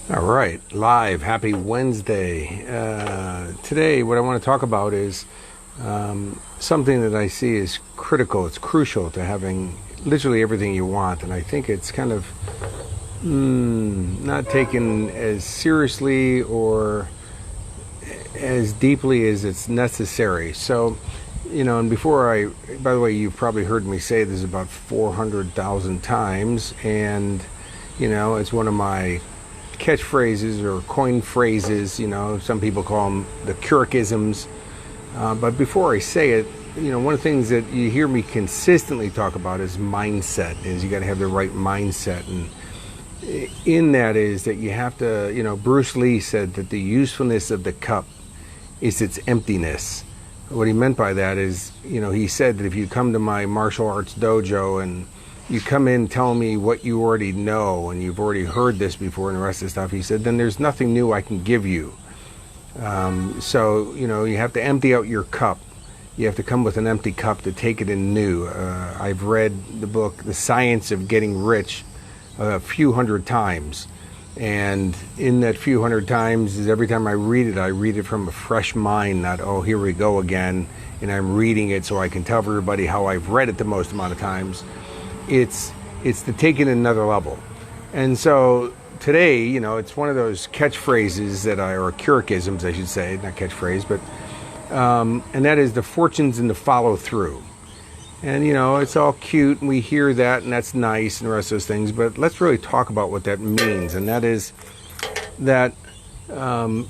All right, live. Happy Wednesday. Today, what I want to talk about is something that I see is critical. It's crucial to having literally everything you want, and I think it's kind of not taken as seriously or as deeply as it's necessary. So, and by the way, you've probably heard me say this about 400,000 times, and, it's one of my catchphrases or coin phrases. Some people call them the Kurekisms. But before I say it, one of the things that you hear me consistently talk about is mindset. Is you got to have the right mindset, and in that is that you have to. Bruce Lee said that the usefulness of the cup is its emptiness. What he meant by that is, he said that if you come to my martial arts dojo and you come in telling me what you already know and you've already heard this before and the rest of the stuff, he said, then there's nothing new I can give you. So, you have to empty out your cup. You have to come with an empty cup to take it in new. I've read the book, The Science of Getting Rich, a few hundred times. And in that few hundred times, is every time I read it from a fresh mind, not, oh, here we go again, and I'm reading it so I can tell everybody how I've read it the most amount of times. It's to take it another level. And so today, it's one of those catchphrases or Kurekisms, I should say, not catchphrase, but, and that is the fortunes in the follow through. And, it's all cute and we hear that and that's nice and the rest of those things, but let's really talk about what that means. And that is that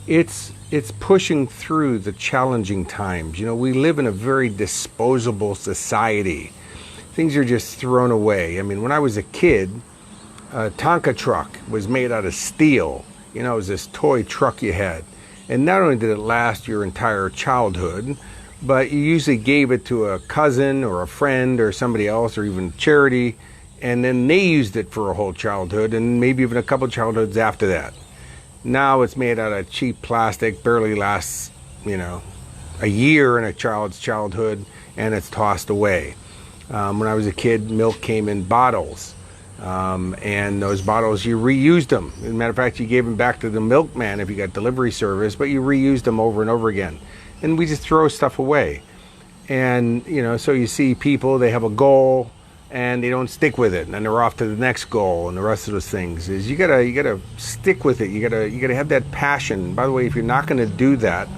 it's pushing through the challenging times. We live in a very disposable society. Things are just thrown away. I mean, when I was a kid, a Tonka truck was made out of steel. It was this toy truck you had. And not only did it last your entire childhood, but you usually gave it to a cousin or a friend or somebody else or even charity, and then they used it for a whole childhood and maybe even a couple childhoods after that. Now it's made out of cheap plastic, barely lasts, a year in a child's childhood, and it's tossed away. When I was a kid, milk came in bottles, and those bottles, you reused them. As a matter of fact, you gave them back to the milkman if you got delivery service, but you reused them over and over again. And we just throw stuff away. And, so you see people, they have a goal, and they don't stick with it, and then they're off to the next goal, and the rest of those things. Is you gotta stick with it. You gotta have that passion. By the way, if you're not gonna do that,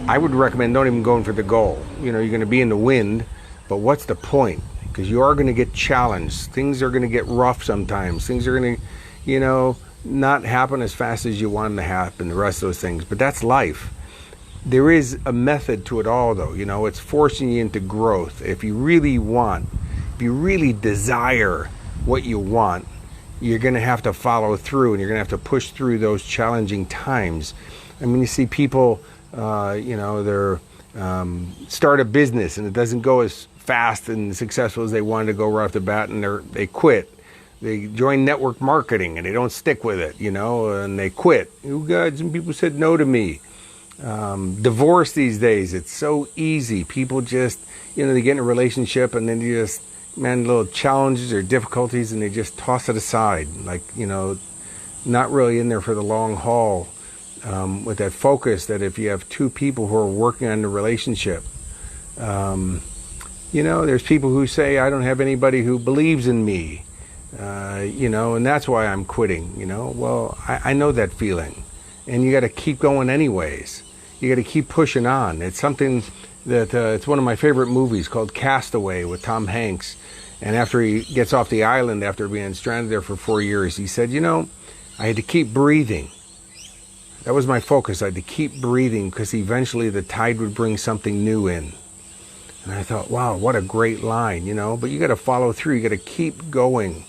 I would recommend don't even going for the goal. You're gonna be in the wind. But what's the point? Because you are going to get challenged. Things are going to get rough sometimes. Things are going to, not happen as fast as you want them to happen, the rest of those things. But that's life. There is a method to it all, though. It's forcing you into growth. If you really desire what you want, you're going to have to follow through, and you're going to have to push through those challenging times. I mean, you see people, they're start a business, and it doesn't go as fast and successful as they wanted to go right off the bat, and they quit. They join network marketing and they don't stick with it, and they quit. Oh God, some people said no to me. Divorce these days, it's so easy. People just, they get in a relationship and then you just, little challenges or difficulties, and they just toss it aside. Like, not really in there for the long haul, with that focus that if you have two people who are working on the relationship, there's people who say, I don't have anybody who believes in me, and that's why I'm quitting, Well, I know that feeling, and you got to keep going anyways. You got to keep pushing on. It's something that, it's one of my favorite movies called Castaway with Tom Hanks. And after he gets off the island, after being stranded there for 4 years, he said, I had to keep breathing. That was my focus. I had to keep breathing because eventually the tide would bring something new in. And I thought, wow, what a great line, But you got to follow through. You got to keep going.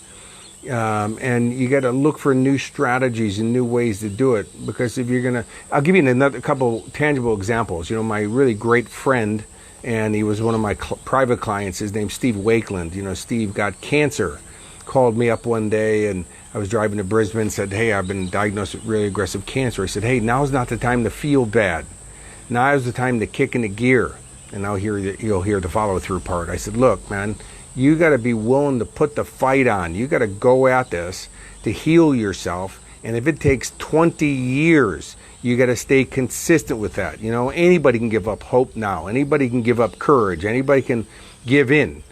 And you got to look for new strategies and new ways to do it. Because if you're going to... I'll give you a couple tangible examples. My really great friend, and he was one of my private clients, his name's Steve Wakeland. Steve got cancer. Called me up one day, and I was driving to Brisbane, said, hey, I've been diagnosed with really aggressive cancer. I said, hey, now's not the time to feel bad. Now is the time to kick into gear. And you'll hear the follow-through part. I said, look, man, you got to be willing to put the fight on. You got to go at this to heal yourself And if it takes 20 years, you got to stay consistent with that. You know, anybody can give up hope now. Anybody can give up courage. Anybody can give in.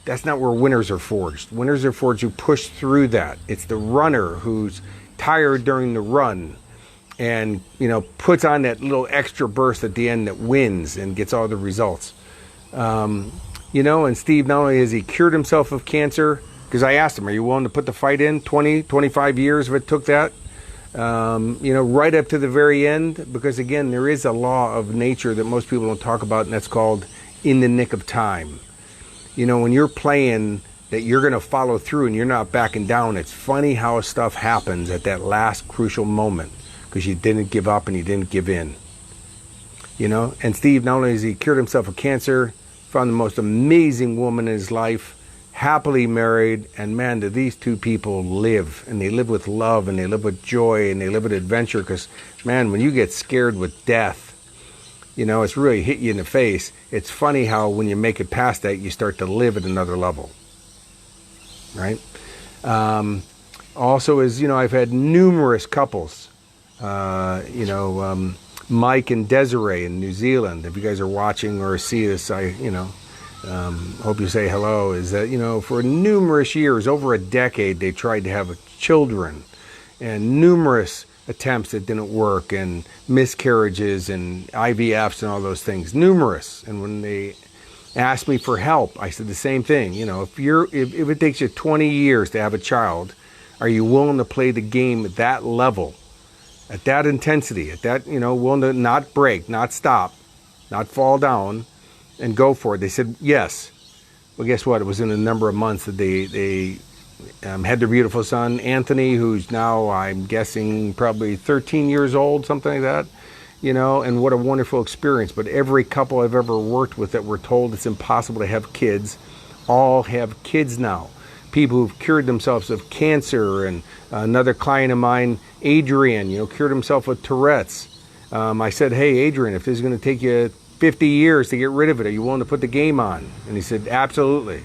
That's not where winners are forged. Winners are forged who push through that. It's the runner who's tired during the run and, you know, puts on that little extra burst at the end that wins and gets all the results. You know, and Steve, not only has he cured himself of cancer, because I asked him, are you willing to put the fight in 20, 25 years if it took that? You know, right up to the very end, because again, there is a law of nature that most people don't talk about, and that's called in the nick of time. You know, when you're playing that you're going to follow through and you're not backing down, it's funny how stuff happens at that last crucial moment because you didn't give up and you didn't give in. You know, and Steve, not only has he cured himself of cancer, found the most amazing woman in his life, happily married, and man, do these two people live, and they live with love, and they live with joy, and they live with adventure, because man, when you get scared with death, you know, it's really hit you in the face. It's funny how when you make it past that, you start to live at another level, right? Also, as you know, I've had numerous couples, you know, Mike and Desiree in New Zealand. If you guys are watching or see this, hope you say hello. Is that, you know, for numerous years, over a decade, they tried to have children, and numerous attempts that didn't work, and miscarriages and IVFs and all those things, numerous. And when they asked me for help, I said the same thing. You know, if it takes you 20 years to have a child, are you willing to play the game at that level, at that intensity, at that, you know, willing to not break, not stop, not fall down, and go for it? They said yes. Well, guess what? It was in a number of months that they had their beautiful son, Anthony, who's now, I'm guessing, probably 13 years old, something like that. You know, and what a wonderful experience. But every couple I've ever worked with that were told it's impossible to have kids, all have kids now. People who've cured themselves of cancer, and another client of mine, Adrian, you know, cured himself of Tourette's. I said, hey, Adrian, if this is going to take you 50 years to get rid of it, are you willing to put the game on? And he said, absolutely.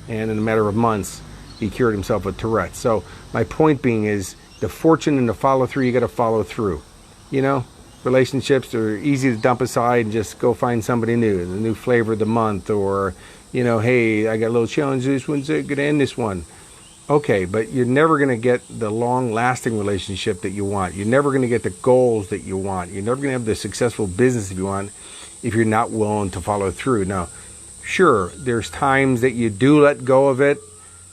And in a matter of months, he cured himself of Tourette's. So my point being is the fortune and the follow through, you got to follow through. You know, relationships are easy to dump aside and just go find somebody new, the new flavor of the month, or, you know, hey, I got a little challenge, this one's going to end this one. Okay, but you're never going to get the long-lasting relationship that you want. You're never going to get the goals that you want. You're never going to have the successful business if you want, if you're not willing to follow through. Now, sure, there's times that you do let go of it.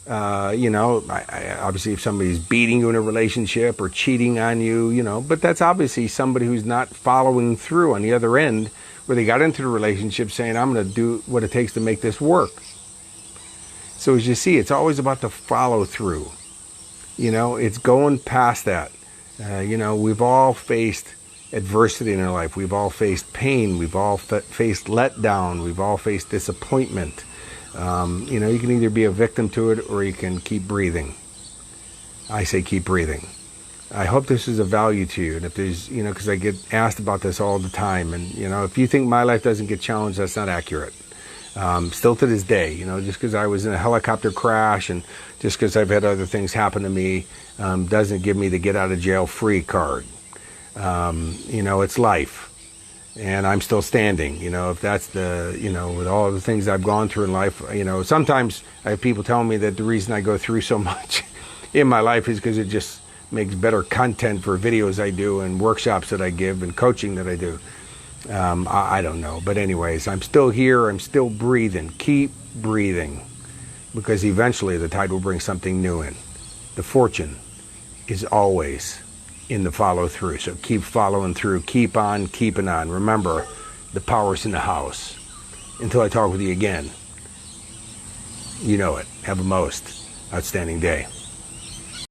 You know, obviously if somebody's beating you in a relationship or cheating on you, you know, but that's obviously somebody who's not following through on the other end, where they got into the relationship saying, I'm going to do what it takes to make this work. So as you see, it's always about the follow through. You know, it's going past that. You know, we've all faced adversity in our life. We've all faced pain. We've all faced letdown. We've all faced disappointment. You know, you can either be a victim to it or you can keep breathing. I say keep breathing. I hope this is of value to you. And if there's, you know, because I get asked about this all the time. And, you know, if you think my life doesn't get challenged, that's not accurate. Still to this day, you know, just because I was in a helicopter crash and just because I've had other things happen to me doesn't give me the get out of jail free card. You know, it's life. And I'm still standing, you know, if that's the, you know, with all the things I've gone through in life, you know, sometimes I have people telling me that the reason I go through so much in my life is because it just makes better content for videos I do and workshops that I give and coaching that I do. I don't know. But anyways, I'm still here. I'm still breathing. Keep breathing, because eventually the tide will bring something new in. The fortune is always in the follow through. So keep following through. Keep on keeping on. Remember, the power's in the house. Until I talk with you again, you know it. Have a most outstanding day.